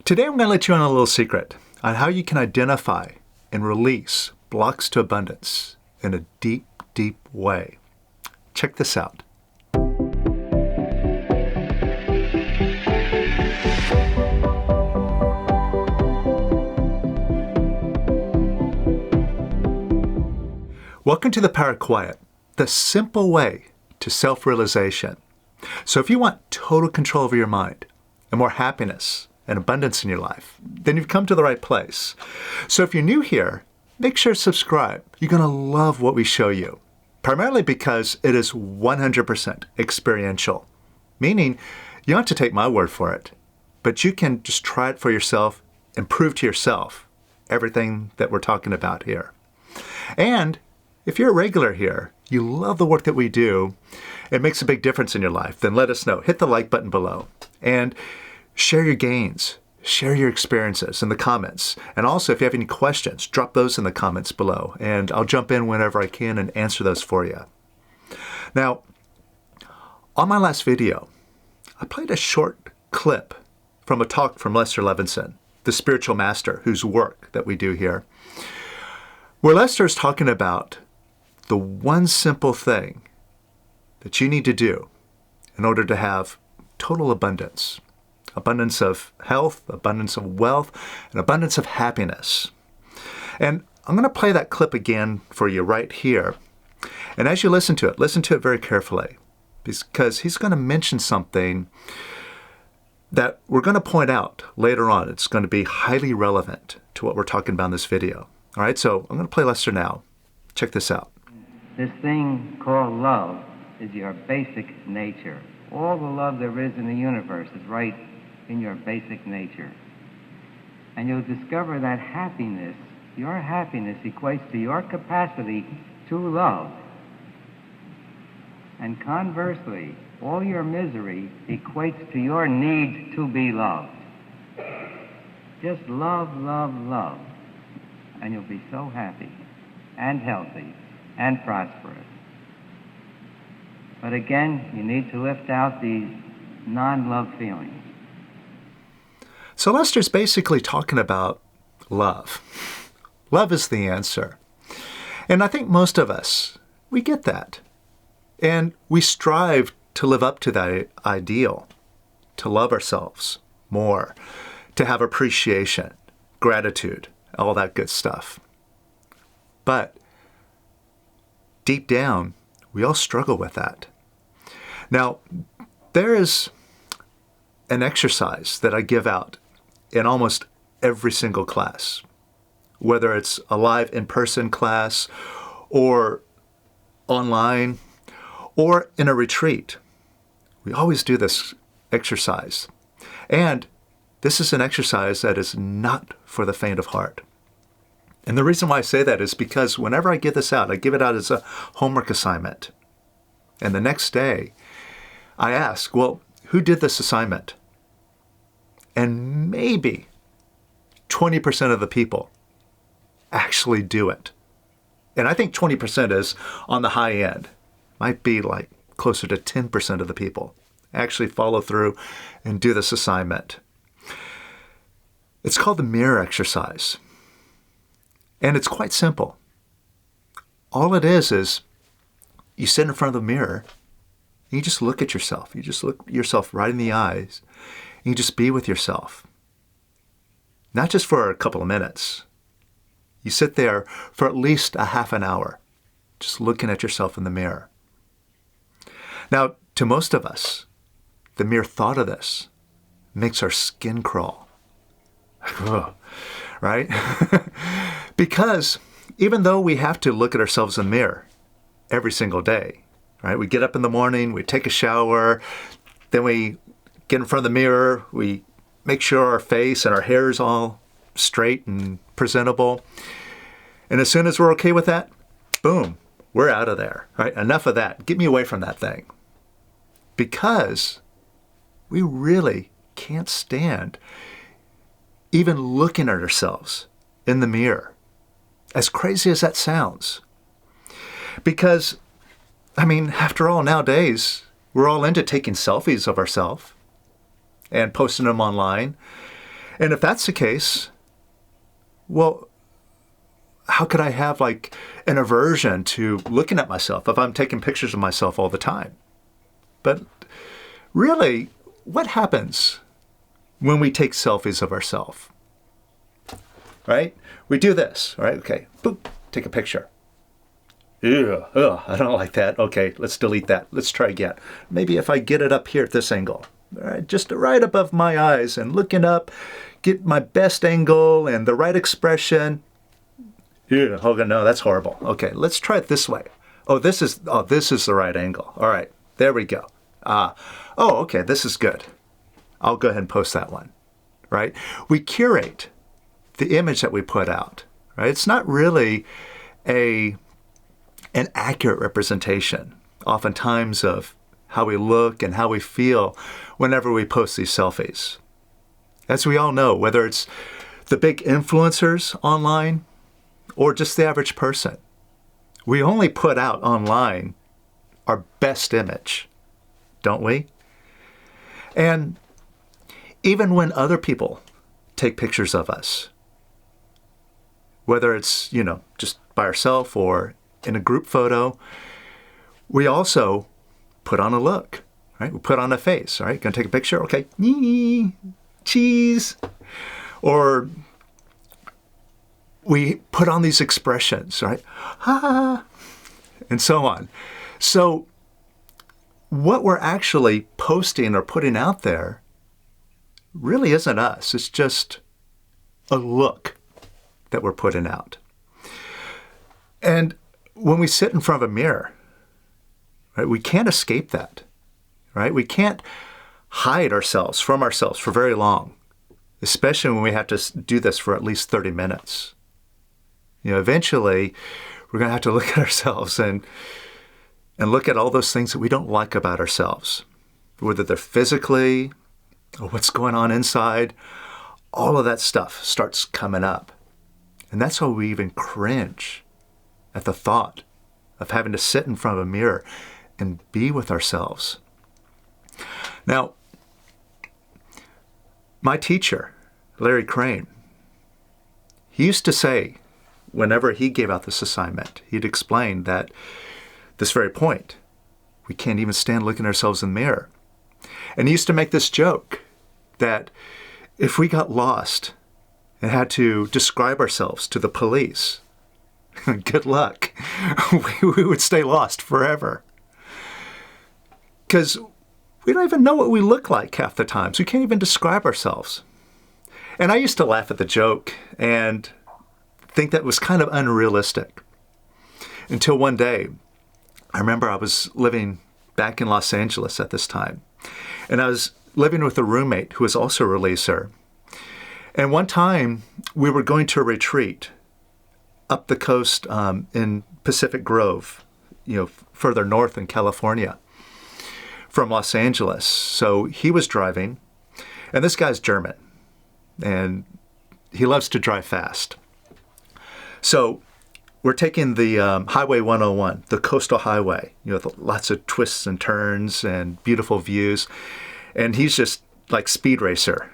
Today I'm going to let you in on a little secret on how you can identify and release blocks to abundance in a deep, deep way. Check this out. Welcome to the Power of Quiet, the simple way to self-realization. So if you want total control over your mind and more happiness and abundance in your life, then you've come to the right place. So if you're new here, make sure to subscribe. You're going to love what we show you, primarily because it is 100% experiential, meaning you don't have to take my word for it, but you can just try it for yourself and prove to yourself everything that we're talking about here. And if you're a regular here, you love the work that we do, it makes a big difference in your life, then let us know. Hit the like button below and share your gains, share your experiences in the comments. And also, if you have any questions, drop those in the comments below, and I'll jump in whenever I can and answer those for you. Now, on my last video, I played a short clip from a talk from Levenson, the spiritual master whose work that we do here, where Lester is talking about the one simple thing that you need to do in order to have total abundance. Abundance of health, abundance of wealth, and abundance of happiness. And I'm going to play that clip again for you right here. And as you listen to it very carefully, because he's going to mention something that we're going to point out later on. It's going to be highly relevant to what we're talking about in this video. All right, so I'm going to play Lester now. Check this out. This thing called love is your basic nature. All the love there is in the universe is right in your basic nature. And you'll discover that happiness, your happiness equates to your capacity to love. And conversely, all your misery equates to your need to be loved. Just love, love, love, and you'll be so happy and healthy and prosperous. But again, you need to lift out these non-love feelings. So Lester's basically talking about love. Love is the answer. And I think most of us, we get that. And we strive to live up to that ideal, to love ourselves more, to have appreciation, gratitude, all that good stuff. But deep down, we all struggle with that. Now, there is an exercise that I give out in almost every single class, whether it's a live in-person class or online or in a retreat. We always do this exercise. And this is an exercise that is not for the faint of heart. And the reason why I say that is because whenever I give this out, I give it out as a homework assignment. And the next day, I ask, well, who did this assignment? And maybe 20% of the people actually do it. And I think 20% is on the high end. Might be like closer to 10% of the people actually follow through and do this assignment. It's called the mirror exercise. And it's quite simple. All it is you sit in front of the mirror and you just look at yourself. You just look yourself right in the eyes and you just be with yourself. Not just for a couple of minutes. You sit there for at least a half an hour, just looking at yourself in the mirror. Now, to most of us, the mere thought of this makes our skin crawl. Right? Because even though we have to look at ourselves in the mirror every single day, right? We get up in the morning, we take a shower, then we get in front of the mirror, we make sure our face and our hair is all straight and presentable. And as soon as we're okay with that, boom, we're out of there, right? Enough of that. Get me away from that thing. Because we really can't stand even looking at ourselves in the mirror. As crazy as that sounds. Because, after all, nowadays, we're all into taking selfies of ourselves and posting them online. And if that's the case, well, how could I have like an aversion to looking at myself if I'm taking pictures of myself all the time? But really, what happens when we take selfies of ourselves? Right? We do this, right? Okay, boop, take a picture. Ew, ugh, I don't like that. Okay, let's delete that. Let's try again. Maybe if I get it up here at this angle, all right, just right above my eyes and looking up, get my best angle and the right expression. Ew, okay, no, that's horrible. Okay, let's try it this way. This is the right angle. All right, there we go. Okay, this is good. I'll go ahead and post that one, right? We curate the image that we put out, right? It's not really an accurate representation, oftentimes, of how we look and how we feel whenever we post these selfies. As we all know, whether it's the big influencers online or just the average person, we only put out online our best image, don't we? And even when other people take pictures of us, whether it's, just by ourselves or in a group photo, we also put on a look, right? We put on a face, all right? Gonna take a picture? Okay, cheese. Or we put on these expressions, right? And so on. So what we're actually posting or putting out there really isn't us. It's just a look that we're putting out. And when we sit in front of a mirror, right, we can't escape that, right? We can't hide ourselves from ourselves for very long, especially when we have to do this for at least 30 minutes. Eventually, we're going to have to look at ourselves and look at all those things that we don't like about ourselves, whether they're physically or what's going on inside. All of that stuff starts coming up. And that's why we even cringe at the thought of having to sit in front of a mirror and be with ourselves. Now, my teacher, Larry Crane, he used to say, whenever he gave out this assignment, he'd explain that this very point, we can't even stand looking at ourselves in the mirror. And he used to make this joke that if we got lost and had to describe ourselves to the police, good luck. We would stay lost forever. Because we don't even know what we look like half the time. So we can't even describe ourselves. And I used to laugh at the joke and think that was kind of unrealistic. Until one day, I remember I was living back in Los Angeles at this time. And I was living with a roommate who was also a releaser. And one time, we were going to a retreat up the coast in Pacific Grove, further north in California from Los Angeles. So he was driving, and this guy's German, and he loves to drive fast. So we're taking the Highway 101, the coastal highway, with lots of twists and turns and beautiful views. And he's just like Speed Racer,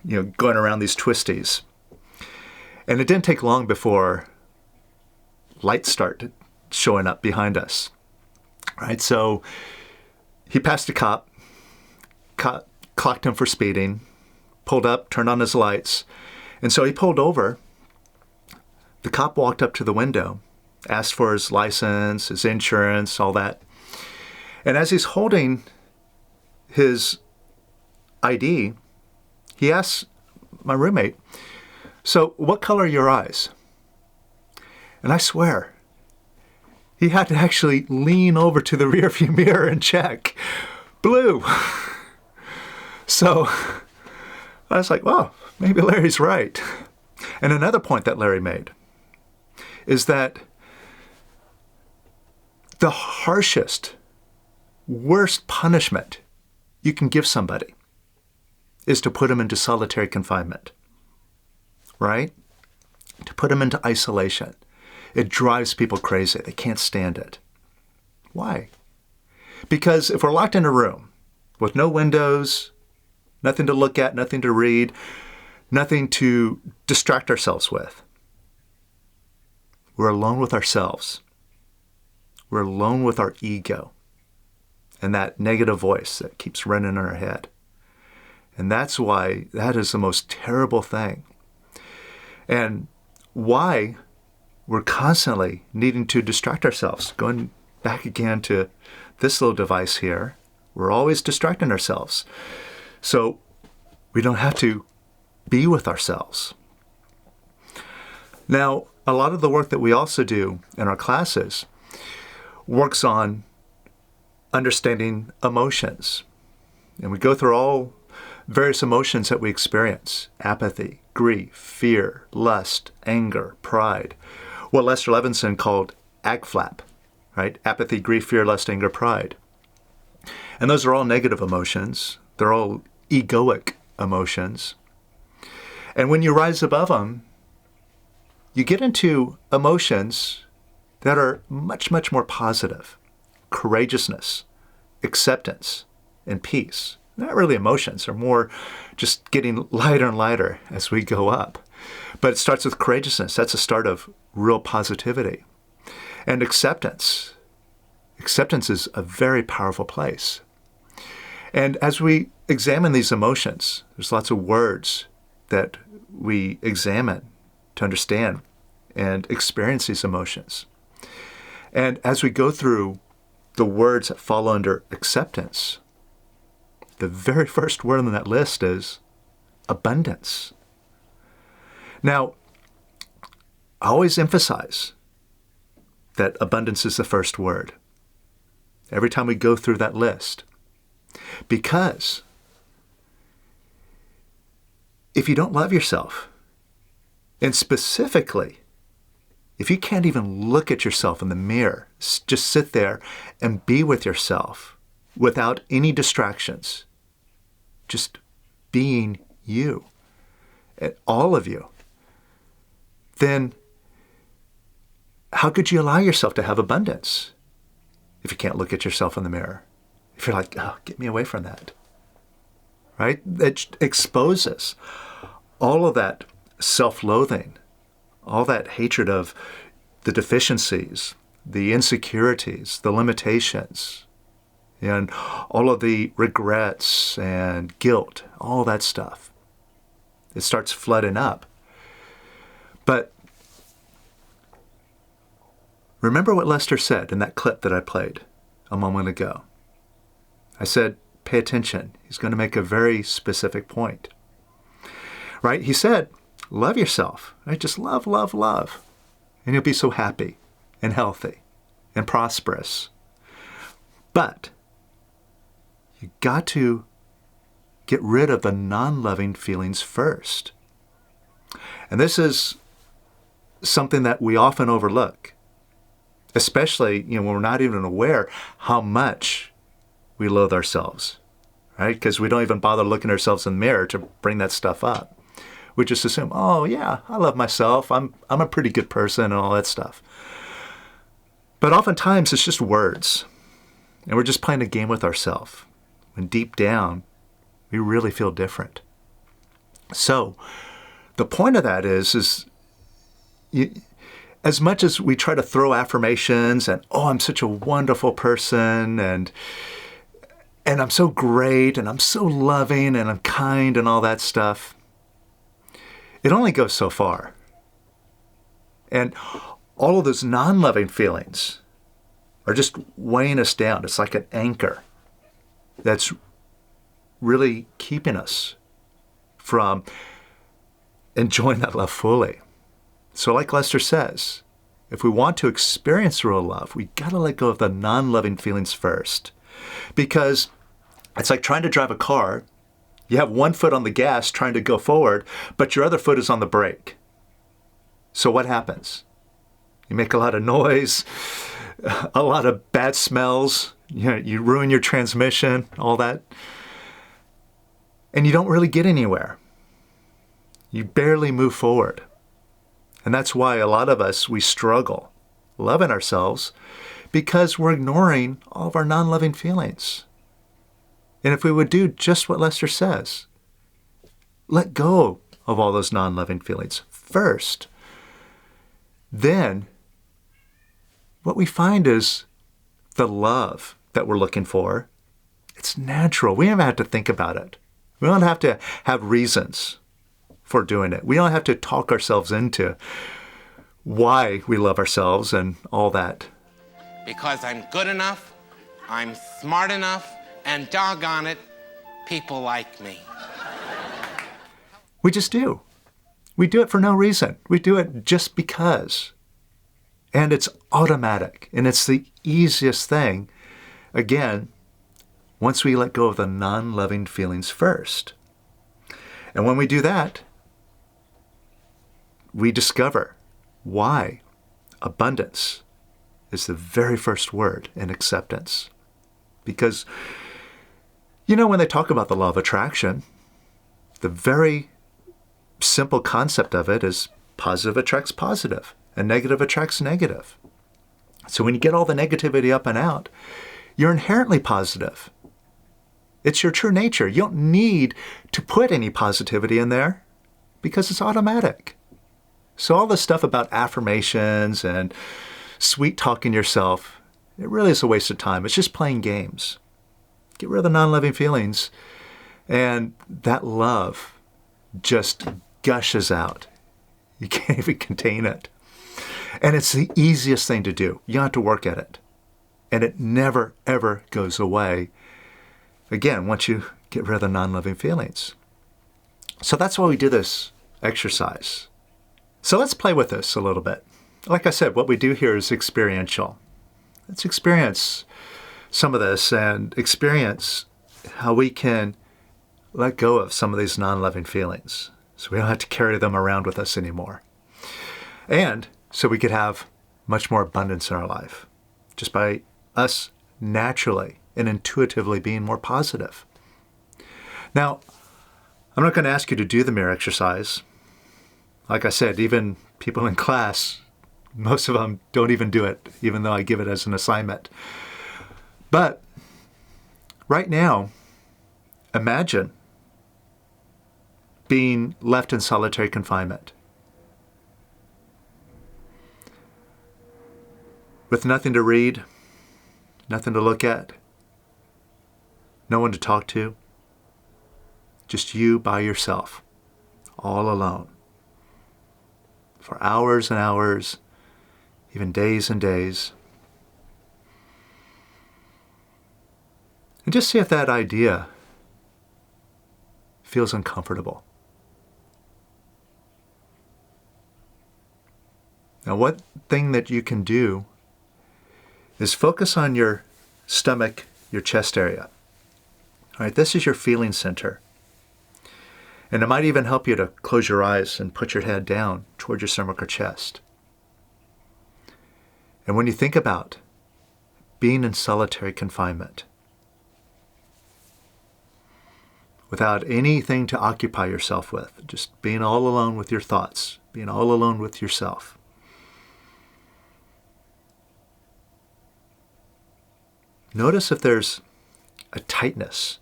going around these twisties. And it didn't take long before lights started showing up behind us, right? So he passed a cop, clocked him for speeding, pulled up, turned on his lights. And so he pulled over. The cop walked up to the window, asked for his license, his insurance, all that. And as he's holding his ID, he asks my roommate, "So what color are your eyes?" And I swear, he had to actually lean over to the rearview mirror and check. Blue. So I was like, well, maybe Larry's right. And another point that Larry made is that the harshest, worst punishment you can give somebody is to put them into solitary confinement, right? To put them into isolation. It drives people crazy. They can't stand it. Why? Because if we're locked in a room with no windows, nothing to look at, nothing to read, nothing to distract ourselves with. We're alone with ourselves. We're alone with our ego and that negative voice that keeps running in our head. And that's why that is the most terrible thing. And why we're constantly needing to distract ourselves. Going back again to this little device here, we're always distracting ourselves. So we don't have to be with ourselves. Now, a lot of the work that we also do in our classes works on understanding emotions. And we go through all various emotions that we experience: apathy, grief, fear, lust, anger, pride. What Lester Levenson called AGFLAP, right? Apathy, grief, fear, lust, anger, pride. And those are all negative emotions. They're all egoic emotions. And when you rise above them, you get into emotions that are much, much more positive. Courageousness, acceptance, and peace. Not really emotions, they're more just getting lighter and lighter as we go up. But it starts with courageousness. That's the start of real positivity. And acceptance. Acceptance is a very powerful place. And as we examine these emotions, there's lots of words that we examine to understand and experience these emotions. And as we go through the words that fall under acceptance, the very first word on that list is abundance. Now, I always emphasize that abundance is the first word every time we go through that list. Because if you don't love yourself, and specifically, if you can't even look at yourself in the mirror, just sit there and be with yourself without any distractions, just being you, and all of you, then how could you allow yourself to have abundance if you can't look at yourself in the mirror? If you're like, oh, get me away from that, right? It exposes all of that self-loathing, all that hatred of the deficiencies, the insecurities, the limitations, and all of the regrets and guilt, all that stuff. It starts flooding up. But remember what Lester said in that clip that I played a moment ago. I said, pay attention. He's going to make a very specific point. Right? He said, love yourself. Right? Just love, love, love. And you'll be so happy and healthy and prosperous. But you got to get rid of the non-loving feelings first. And this is something that we often overlook, especially when we're not even aware how much we loathe ourselves, right? Because we don't even bother looking at ourselves in the mirror to bring that stuff up. We just assume, oh yeah, I love myself. I'm a pretty good person and all that stuff. But oftentimes it's just words, and we're just playing a game with ourselves. When deep down, we really feel different. So the point of that is as much as we try to throw affirmations and, oh, I'm such a wonderful person, and I'm so great, and I'm so loving, and I'm kind, and all that stuff, it only goes so far. And all of those non-loving feelings are just weighing us down. It's like an anchor that's really keeping us from enjoying that love fully. So like Lester says, if we want to experience real love, we got to let go of the non-loving feelings first. Because it's like trying to drive a car. You have one foot on the gas trying to go forward, but your other foot is on the brake. So what happens? You make a lot of noise, a lot of bad smells, you ruin your transmission, all that. And you don't really get anywhere. You barely move forward. And that's why a lot of us, we struggle loving ourselves because we're ignoring all of our non-loving feelings. And if we would do just what Lester says, let go of all those non-loving feelings first, then what we find is the love that we're looking for, it's natural. We don't have to think about it. We don't have to have reasons for doing it. We don't have to talk ourselves into why we love ourselves and all that. Because I'm good enough, I'm smart enough, and doggone it, people like me. We just do. We do it for no reason. We do it just because. And it's automatic. And it's the easiest thing, again, once we let go of the non-loving feelings first. And when we do that, we discover why abundance is the very first word in acceptance. Because, when they talk about the law of attraction, the very simple concept of it is positive attracts positive and negative attracts negative. So when you get all the negativity up and out, you're inherently positive. It's your true nature. You don't need to put any positivity in there because it's automatic. So all this stuff about affirmations and sweet talking yourself, it really is a waste of time. It's just playing games. Get rid of the non-loving feelings, and that love just gushes out. You can't even contain it. And it's the easiest thing to do. You don't have to work at it. And it never, ever goes away, again, once you get rid of the non-loving feelings. So that's why we do this exercise. So let's play with this a little bit. Like I said, what we do here is experiential. Let's experience some of this and experience how we can let go of some of these non-loving feelings so we don't have to carry them around with us anymore. And so we could have much more abundance in our life just by us naturally and intuitively being more positive. Now, I'm not going to ask you to do the mirror exercise. Like I said, even people in class, most of them don't even do it, even though I give it as an assignment. But right now, imagine being left in solitary confinement with nothing to read, nothing to look at, no one to talk to, just you by yourself, all alone, for hours and hours, even days and days. And just see if that idea feels uncomfortable. Now, one thing that you can do is focus on your stomach, your chest area. All right, this is your feeling center. And it might even help you to close your eyes and put your head down toward your stomach or chest. And when you think about being in solitary confinement, without anything to occupy yourself with, just being all alone with your thoughts, being all alone with yourself, notice if there's a tightness,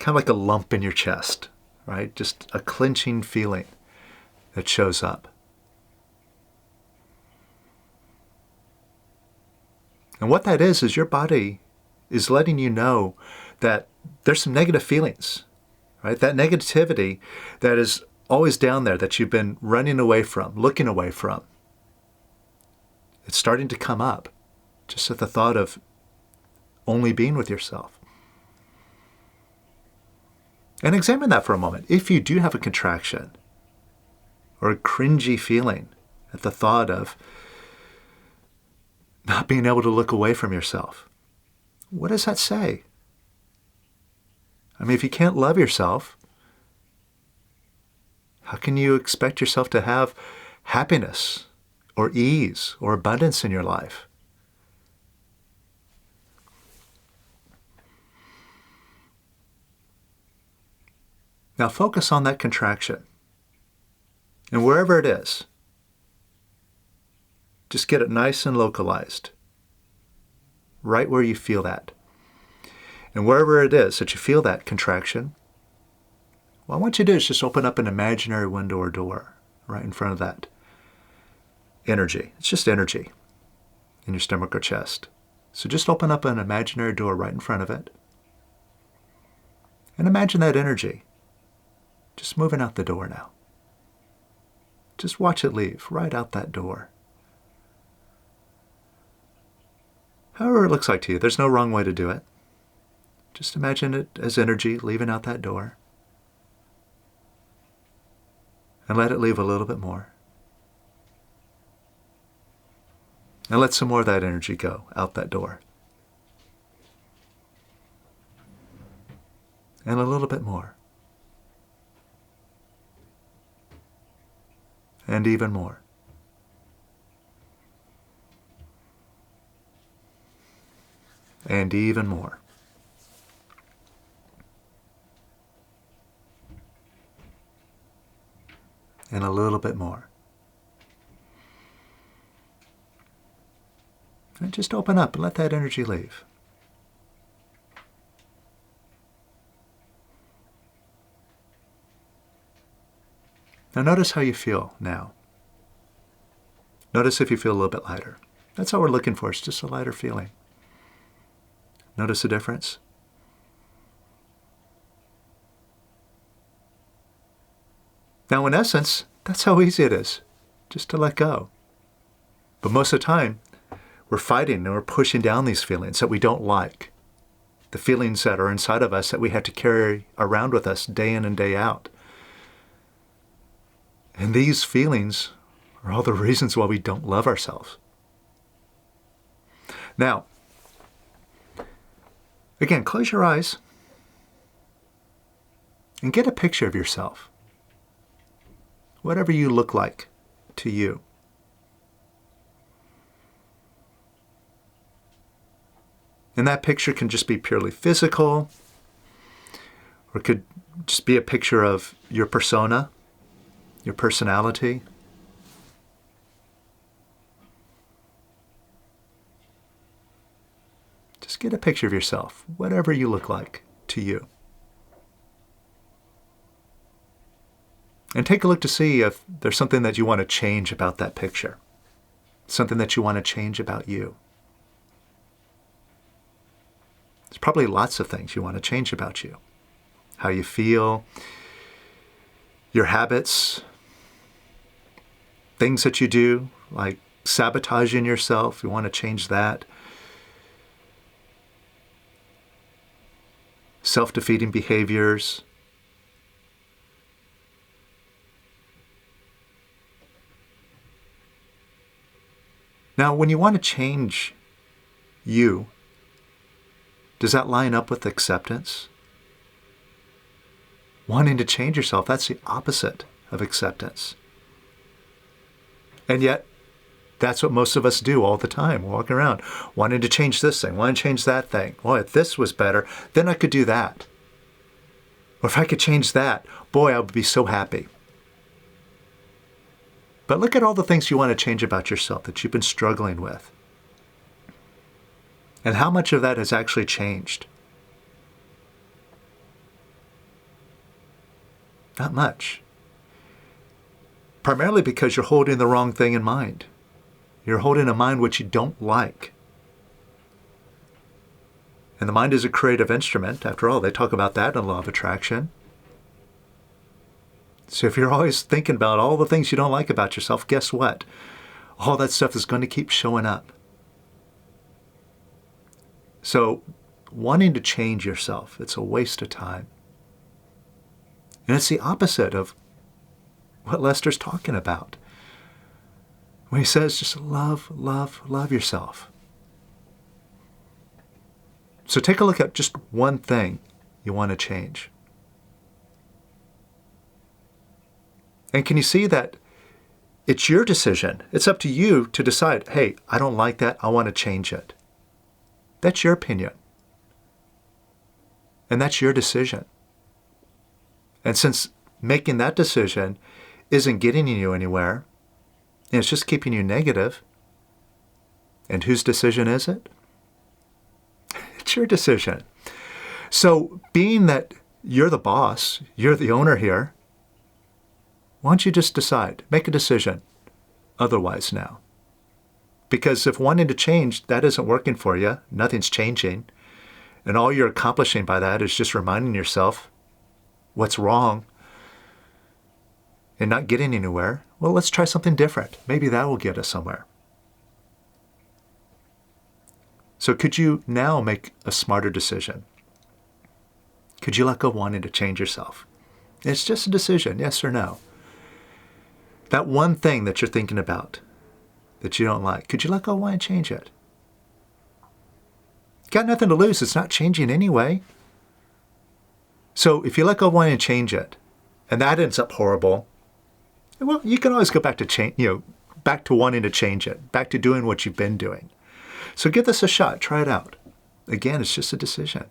kind of like a lump in your chest, right? Just a clenching feeling that shows up. And what that is your body is letting you know that there's some negative feelings, right? That negativity that is always down there that you've been running away from, looking away from. It's starting to come up just at the thought of only being with yourself. And examine that for a moment. If you do have a contraction or a cringy feeling at the thought of not being able to look away from yourself, what does that say? I mean, if you can't love yourself, how can you expect yourself to have happiness or ease or abundance in your life? Now focus on that contraction. And wherever it is, just get it nice and localized, right where you feel that. And wherever it is that you feel that contraction, what I want you to do is just open up an imaginary window or door right in front of that energy. It's just energy in your stomach or chest. So just open up an imaginary door right in front of it. And imagine that energy just moving out the door now. Just watch it leave right out that door. However it looks like to you, there's no wrong way to do it. Just imagine it as energy leaving out that door. And let it leave a little bit more. And let some more of that energy go out that door. And a little bit more. And even more. And even more. And a little bit more. And just open up and let that energy leave. Now notice how you feel now. Notice if you feel a little bit lighter. That's all we're looking for, it's just a lighter feeling. Notice the difference? Now in essence, that's how easy it is, just to let go. But most of the time, we're fighting and we're pushing down these feelings that we don't like. The feelings that are inside of us that we have to carry around with us day in and day out. And these feelings are all the reasons why we don't love ourselves. Now, again, close your eyes and get a picture of yourself. Whatever you look like to you. And that picture can just be purely physical, or it could just be a picture of your persona, your personality. Just get a picture of yourself, whatever you look like to you. And take a look to see if there's something that you want to change about that picture. Something that you want to change about you. There's probably lots of things you want to change about you. How you feel, your habits, things that you do, like sabotaging yourself, you want to change that. Self-defeating behaviors. Now, when you want to change you, does that line up with acceptance? Wanting to change yourself, that's the opposite of acceptance. And yet, that's what most of us do all the time, walking around, wanting to change this thing, wanting to change that thing. Well, if this was better, then I could do that. Or if I could change that, boy, I would be so happy. But look at all the things you want to change about yourself that you've been struggling with. And how much of that has actually changed? Not much. Primarily because you're holding the wrong thing in mind. You're holding a mind which you don't like. And the mind is a creative instrument. After all, they talk about that in the law of attraction. So if you're always thinking about all the things you don't like about yourself, guess what? All that stuff is going to keep showing up. So wanting to change yourself, it's a waste of time. And it's the opposite of what Lester's talking about. When he says just love, love, love yourself. So take a look at just one thing you want to change. And can you see that it's your decision? It's up to you to decide, hey, I don't like that, I want to change it. That's your opinion. And that's your decision. And since making that decision isn't getting you anywhere, and it's just keeping you negative, and whose decision is it? It's your decision. So being that You're the boss. You're the owner here. Why don't you just decide? Make a decision otherwise now. Because if wanting to change, that isn't working for you, nothing's changing, and all you're accomplishing by that is just reminding yourself what's wrong and not getting anywhere, well, let's try something different. Maybe that will get us somewhere. So could you now make a smarter decision? Could you let go of wanting to change yourself? It's just a decision, yes or no. That one thing that you're thinking about that you don't like, could you let go of wanting to change it? Got nothing to lose. It's not changing anyway. So if you let go of wanting to change it, and that ends up horrible, well, you can always go back to back to wanting to change it, back to doing what you've been doing. So give this a shot. Try it out. Again, it's just a decision.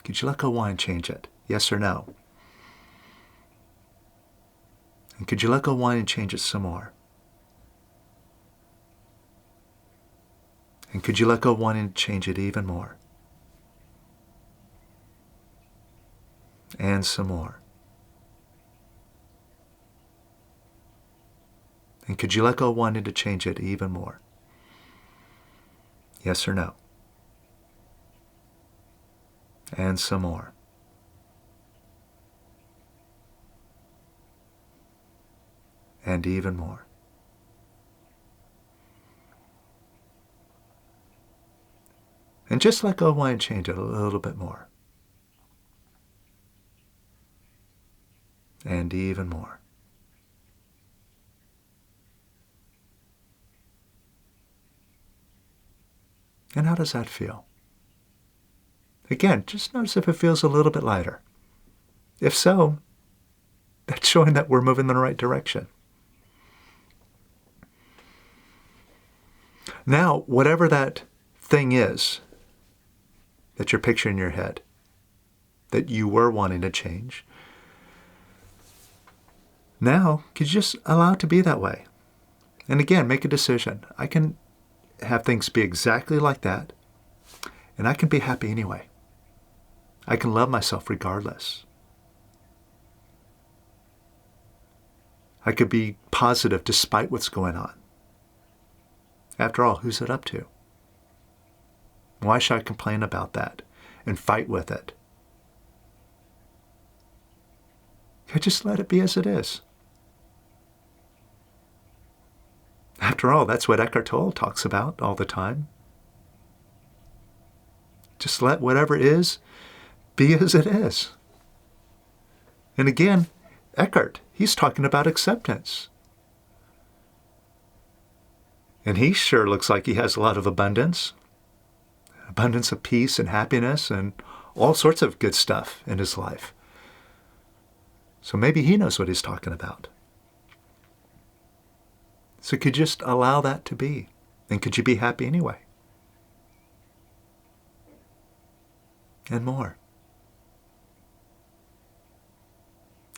Could you let go of wanting to change it? Yes or no? And could you let go of wanting to change it some more? And could you let go of wanting to change it even more? And some more. And could you let go of wanting to change it even more? Yes or no? And some more. And even more. And just let go of wanting to change it a little bit more. And even more. And how does that feel? Again, just notice if it feels a little bit lighter. If so, that's showing that we're moving in the right direction. Now, whatever that thing is that you're picturing in your head, that you were wanting to change, now, could you just allow it to be that way? And again, make a decision. I can have things be exactly like that, and I can be happy anyway. I can love myself regardless. I could be positive despite what's going on. After all, who's it up to? Why should I complain about that and fight with it? I just let it be as it is. After all, that's what Eckhart Tolle talks about all the time. Just let whatever is be as it is. And again, Eckhart, he's talking about acceptance. And he sure looks like he has a lot of abundance of peace and happiness and all sorts of good stuff in his life. So maybe he knows what he's talking about. So could you just allow that to be? And could you be happy anyway? And more.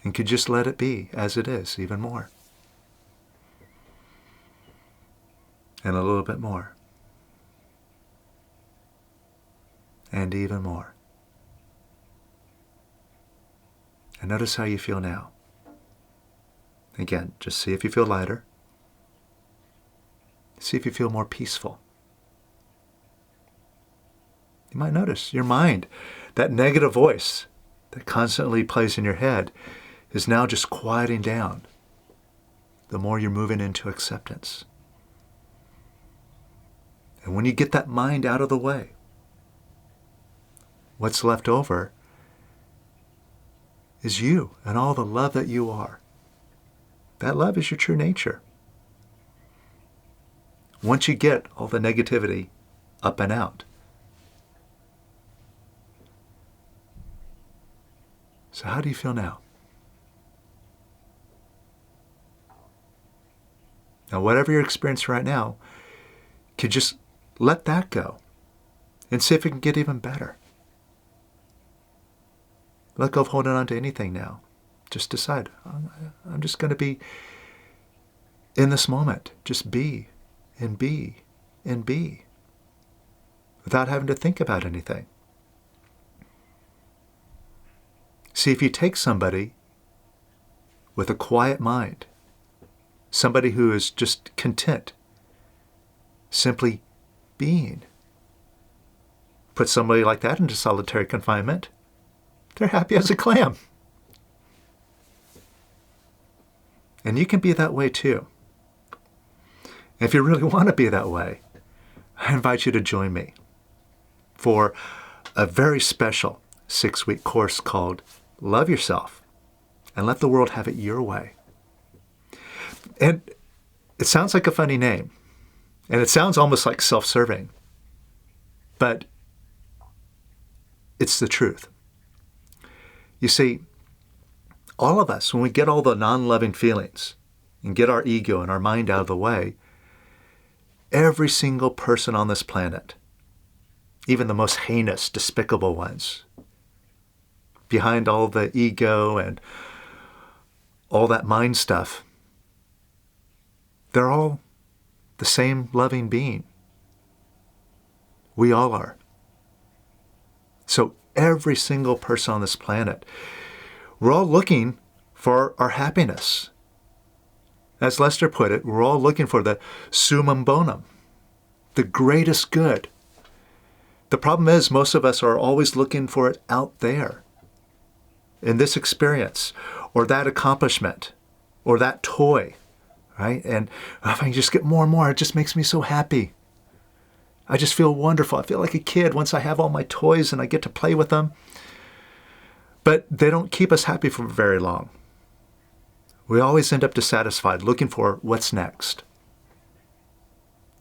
And could you just let it be as it is, even more? And a little bit more. And even more. And notice how you feel now. Again, just see if you feel lighter. See if you feel more peaceful. You might notice your mind, that negative voice that constantly plays in your head, is now just quieting down the more you're moving into acceptance. And when you get that mind out of the way, what's left over is you and all the love that you are. That love is your true nature. Once you get all the negativity up and out. So how do you feel now? Now, whatever you're experiencing right now, could just let that go and see if it can get even better. Let go of holding on to anything now. Just decide, I'm just going to be in this moment. Just be and be and be without having to think about anything. See, if you take somebody with a quiet mind, somebody who is just content, simply being, put somebody like that into solitary confinement, they're happy as a clam. And you can be that way too. If you really want to be that way, I invite you to join me for a very special 6-week course called Love Yourself and Let the World Have It Your Way. And it sounds like a funny name, and it sounds almost like self-serving, but it's the truth. You see, all of us, when we get all the non-loving feelings and get our ego and our mind out of the way, every single person on this planet, even the most heinous, despicable ones, behind all the ego and all that mind stuff, they're all the same loving being. We all are. So every single person on this planet, we're all looking for our happiness. As Lester put it, we're all looking for the summum bonum, the greatest good. The problem is most of us are always looking for it out there, in this experience, or that accomplishment, or that toy, right? And if I can just get more and more, it just makes me so happy. I just feel wonderful. I feel like a kid once I have all my toys and I get to play with them. But they don't keep us happy for very long. We always end up dissatisfied, looking for what's next.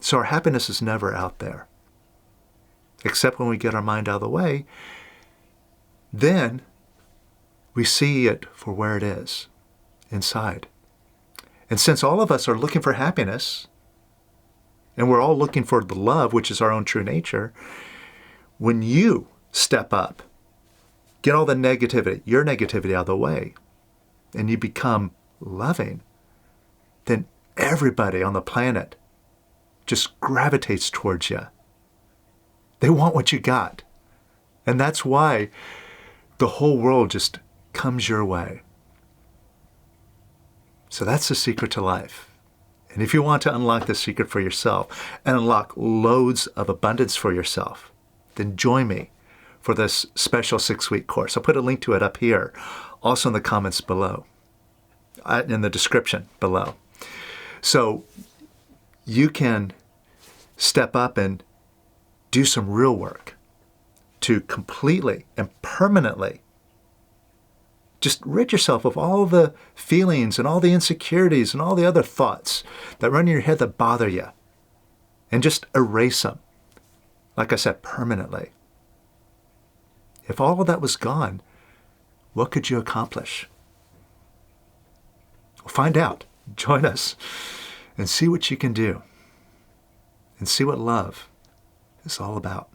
So our happiness is never out there. Except when we get our mind out of the way, then we see it for where it is, inside. And since all of us are looking for happiness, and we're all looking for the love, which is our own true nature, when you step up, get all the negativity, your negativity out of the way, and you become loving, then everybody on the planet just gravitates towards you. They want what you got. And that's why the whole world just comes your way. So that's the secret to life. And if you want to unlock the secret for yourself and unlock loads of abundance for yourself, then join me for this special 6-week course. I'll put a link to it up here, also in the comments below, in the description below. So you can step up and do some real work to completely and permanently just rid yourself of all the feelings and all the insecurities and all the other thoughts that run in your head that bother you, and just erase them, like I said, permanently. If all of that was gone, what could you accomplish? Well, find out. Join us and see what you can do, and see what love is all about.